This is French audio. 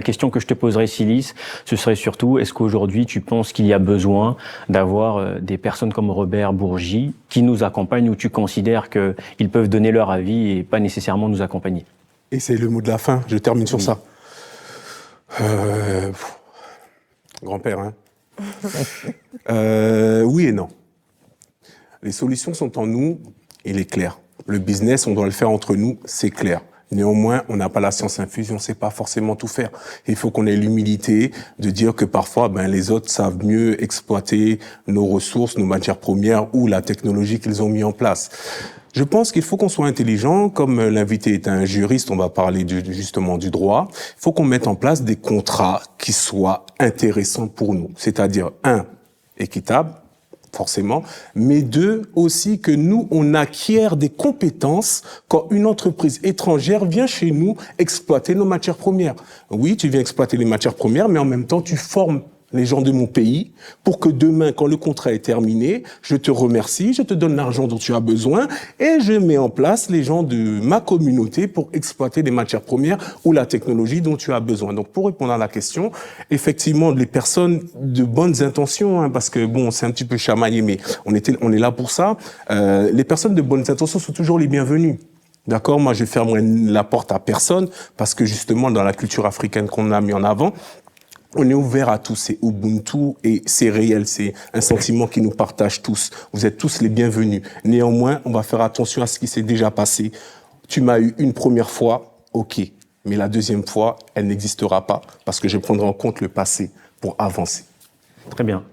La question que je te poserais, Silis, ce serait surtout, est-ce qu'aujourd'hui tu penses qu'il y a besoin d'avoir des personnes comme Robert Bourgi qui nous accompagnent, ou tu considères qu'ils peuvent donner leur avis et pas nécessairement nous accompagner? Et c'est le mot de la fin, je termine sur Oui. ça. Grand-père, hein. Oui et non. Les solutions sont en nous, il est clair. Le business, on doit le faire entre nous, c'est clair. Néanmoins, on n'a pas la science infuse, on ne sait pas forcément tout faire. Il faut qu'on ait l'humilité de dire que parfois, les autres savent mieux exploiter nos ressources, nos matières premières ou la technologie qu'ils ont mis en place. Je pense qu'il faut qu'on soit intelligent. Comme l'invité est un juriste, on va parler justement du droit. Il faut qu'on mette en place des contrats qui soient intéressants pour nous. C'est-à-dire, un, équitable, forcément, mais deux, aussi que nous, on acquiert des compétences quand une entreprise étrangère vient chez nous exploiter nos matières premières. Oui, tu viens exploiter les matières premières, mais en même temps, tu formes les gens de mon pays pour que demain, quand le contrat est terminé, je te remercie, je te donne l'argent dont tu as besoin et je mets en place les gens de ma communauté pour exploiter les matières premières ou la technologie dont tu as besoin. Donc, pour répondre à la question, effectivement, les personnes de bonnes intentions, parce que bon, c'est un petit peu chamaillé, mais on est là pour ça. Les personnes de bonnes intentions sont toujours les bienvenues. D'accord, moi je fermerai la porte à personne parce que justement dans la culture africaine qu'on a mis en avant, on est ouvert à tous, c'est Ubuntu et c'est réel, c'est un sentiment qui nous partage tous. Vous êtes tous les bienvenus. Néanmoins, on va faire attention à ce qui s'est déjà passé. Tu m'as eu une première fois, ok, mais la deuxième fois, elle n'existera pas parce que je prendrai en compte le passé pour avancer. Très bien.